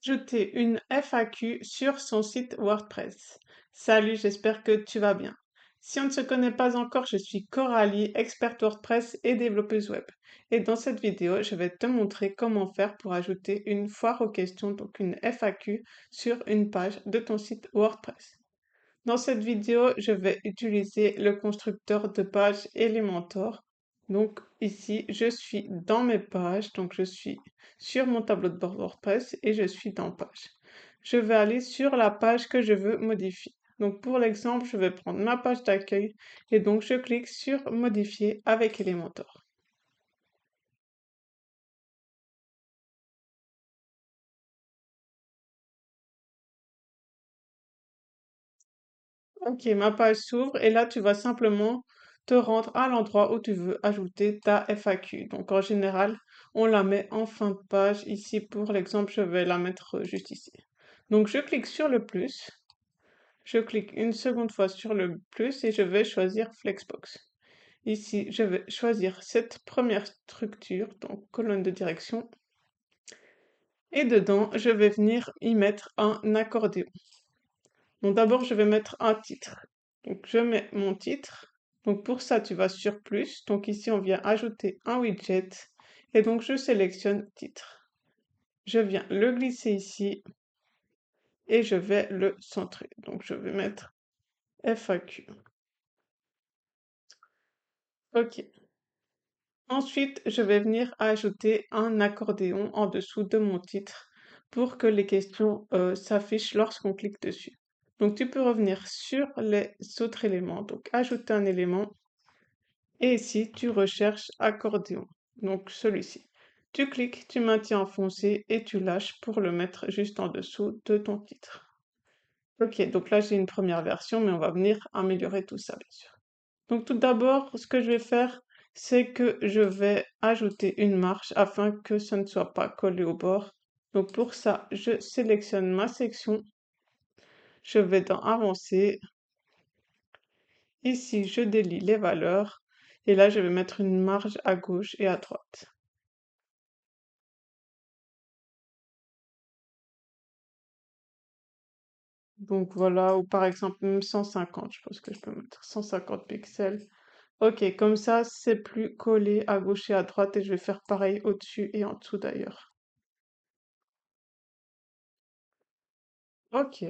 Ajouter une FAQ sur son site WordPress. Salut, j'espère que tu vas bien. Si on ne se connaît pas encore, je suis Coralie, experte WordPress et développeuse web. Et dans cette vidéo, je vais te montrer comment faire pour ajouter une foire aux questions, donc une FAQ, sur une page de ton site WordPress. Dans cette vidéo, je vais utiliser le constructeur de page Elementor. Donc ici, je suis dans mes pages, donc je suis sur mon tableau de bord WordPress et je suis dans page. Je vais aller sur la page que je veux modifier. Donc pour l'exemple, je vais prendre ma page d'accueil et donc je clique sur modifier avec Elementor. Ok, ma page s'ouvre et là, tu vas simplement te rendre à l'endroit où tu veux ajouter ta FAQ. Donc, en général, on la met en fin de page. Ici, pour l'exemple, je vais la mettre juste ici. Donc, je clique sur le plus. Je clique une seconde fois sur le plus et je vais choisir Flexbox. Ici, je vais choisir cette première structure, donc colonne de direction. Et dedans, je vais venir y mettre un accordéon. Donc d'abord, je vais mettre un titre. Donc je mets mon titre. Donc pour ça, tu vas sur plus. Donc ici, on vient ajouter un widget. Et donc je sélectionne titre. Je viens le glisser ici et je vais le centrer. Donc je vais mettre FAQ. OK. Ensuite, je vais venir ajouter un accordéon en dessous de mon titre pour que les questions s'affichent lorsqu'on clique dessus. Donc tu peux revenir sur les autres éléments. Donc ajouter un élément. Et ici, tu recherches accordéon, donc celui-ci. Tu cliques, tu maintiens enfoncé et tu lâches pour le mettre juste en dessous de ton titre. Ok, donc là j'ai une première version, mais on va venir améliorer tout ça, bien sûr. Donc tout d'abord, ce que je vais faire, c'est que je vais ajouter une marge afin que ça ne soit pas collé au bord. Donc pour ça, je sélectionne ma section, je vais dans Avancer. Ici, je délie les valeurs et là, je vais mettre une marge à gauche et à droite. Donc voilà, ou par exemple même 150, je pense que je peux mettre 150 pixels. Ok, comme ça, c'est plus collé à gauche et à droite et je vais faire pareil au-dessus et en dessous d'ailleurs. Ok.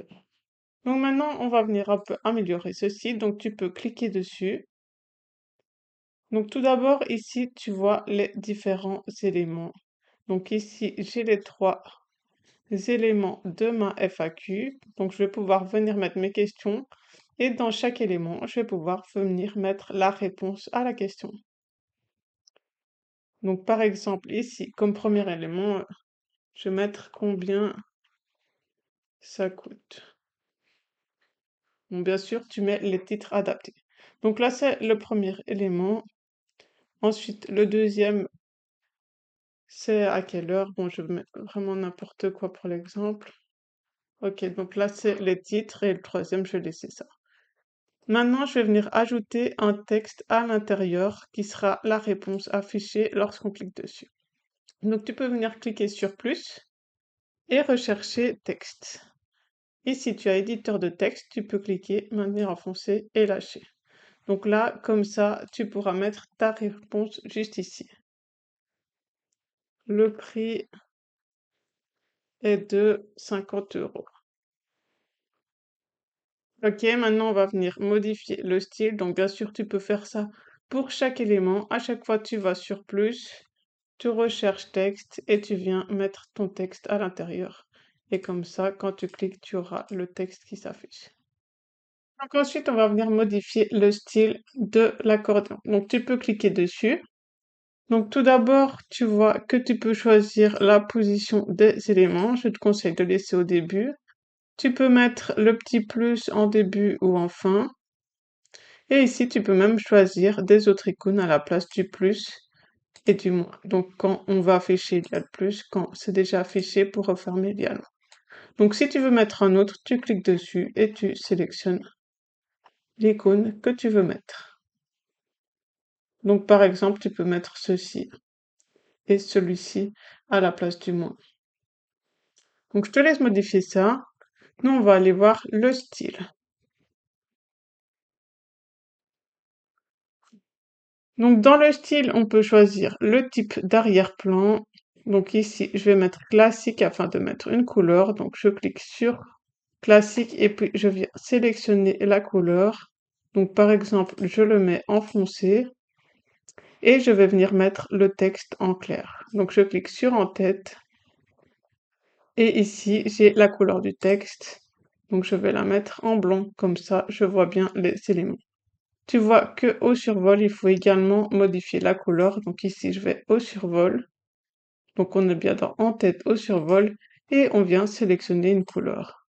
Donc maintenant, on va venir un peu améliorer ceci. Donc tu peux cliquer dessus. Donc tout d'abord, ici, tu vois les différents éléments. Donc ici, j'ai les trois éléments de ma FAQ. Donc je vais pouvoir venir mettre mes questions et dans chaque élément, je vais pouvoir venir mettre la réponse à la question. Donc par exemple ici, comme premier élément, je vais mettre combien ça coûte. Bon, bien sûr, tu mets les titres adaptés. Donc là, c'est le premier élément. Ensuite, le deuxième, c'est à quelle heure. Bon, je vais mettre vraiment n'importe quoi pour l'exemple. Ok, donc là, c'est les titres et le troisième, je vais laisser ça. Maintenant, je vais venir ajouter un texte à l'intérieur qui sera la réponse affichée lorsqu'on clique dessus. Donc, tu peux venir cliquer sur plus et rechercher texte. Et si tu as éditeur de texte, tu peux cliquer maintenir enfoncé et lâcher. Donc là, comme ça, tu pourras mettre ta réponse juste ici. Le prix est de 50 €. Ok, maintenant on va venir modifier le style. Donc bien sûr, tu peux faire ça pour chaque élément. À chaque fois, tu vas sur plus, tu recherches texte et tu viens mettre ton texte à l'intérieur. Et comme ça, quand tu cliques, tu auras le texte qui s'affiche. Donc ensuite, on va venir modifier le style de l'accordéon. Donc tu peux cliquer dessus. Donc tout d'abord, tu vois que tu peux choisir la position des éléments. Je te conseille de laisser au début. Tu peux mettre le petit plus en début ou en fin. Et ici, tu peux même choisir des autres icônes à la place du plus et du moins. Donc quand on va afficher, il y a le plus. Quand c'est déjà affiché, pour refermer, il y a le moins. Donc si tu veux mettre un autre, tu cliques dessus et tu sélectionnes l'icône que tu veux mettre. Donc par exemple, tu peux mettre ceci et celui-ci à la place du moins. Donc je te laisse modifier ça. Nous, on va aller voir le style. Donc dans le style, on peut choisir le type d'arrière-plan. Donc ici, je vais mettre classique afin de mettre une couleur. Donc je clique sur classique et puis je viens sélectionner la couleur. Donc par exemple, je le mets en foncé et je vais venir mettre le texte en clair. Donc je clique sur en-tête et ici, j'ai la couleur du texte. Donc je vais la mettre en blanc, comme ça je vois bien les éléments. Tu vois que au survol, il faut également modifier la couleur. Donc ici, je vais au survol. Donc on est bien dans en tête au survol et on vient sélectionner une couleur.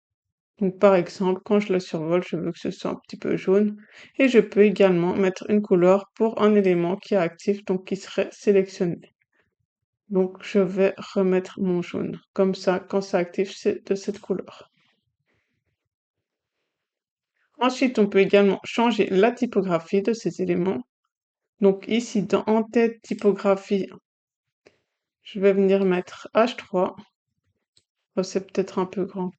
Donc par exemple, quand je le survole, je veux que ce soit un petit peu jaune et je peux également mettre une couleur pour un élément qui est actif, donc qui serait sélectionné. Donc je vais remettre mon jaune. Comme ça, quand c'est actif, c'est de cette couleur. Ensuite, on peut également changer la typographie de ces éléments. Donc ici, dans en-tête typographie, je vais venir mettre H3. Oh, c'est peut-être un peu grand.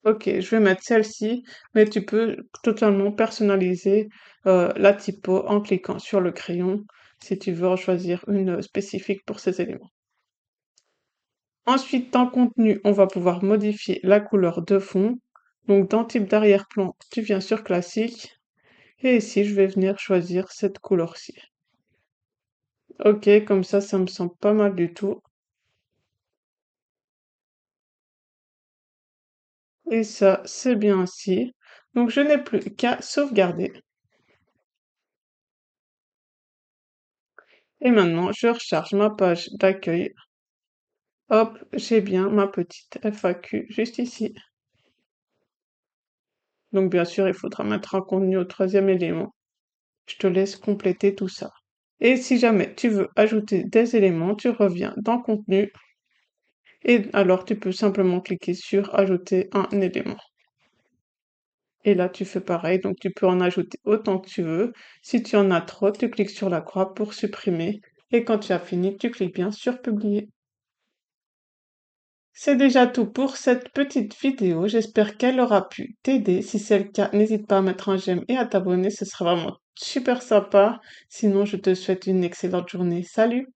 Ok, je vais mettre celle-ci, mais tu peux totalement personnaliser la typo en cliquant sur le crayon si tu veux en choisir une spécifique pour ces éléments. Ensuite, dans contenu, on va pouvoir modifier la couleur de fond. Donc dans type d'arrière-plan, tu viens sur classique et ici, je vais venir choisir cette couleur-ci. Ok, comme ça me semble pas mal du tout. Et ça, c'est bien ainsi. Donc je n'ai plus qu'à sauvegarder. Et maintenant, je recharge ma page d'accueil. Hop, j'ai bien ma petite FAQ juste ici. Donc bien sûr, il faudra mettre un contenu au troisième élément. Je te laisse compléter tout ça. Et si jamais tu veux ajouter des éléments, tu reviens dans contenu et alors tu peux simplement cliquer sur ajouter un élément. Et là, tu fais pareil, donc tu peux en ajouter autant que tu veux. Si tu en as trop, tu cliques sur la croix pour supprimer. Et quand tu as fini, tu cliques bien sur publier. C'est déjà tout pour cette petite vidéo. J'espère qu'elle aura pu t'aider. Si c'est le cas, n'hésite pas à mettre un j'aime et à t'abonner. Ce sera vraiment super sympa. Sinon, je te souhaite une excellente journée. Salut!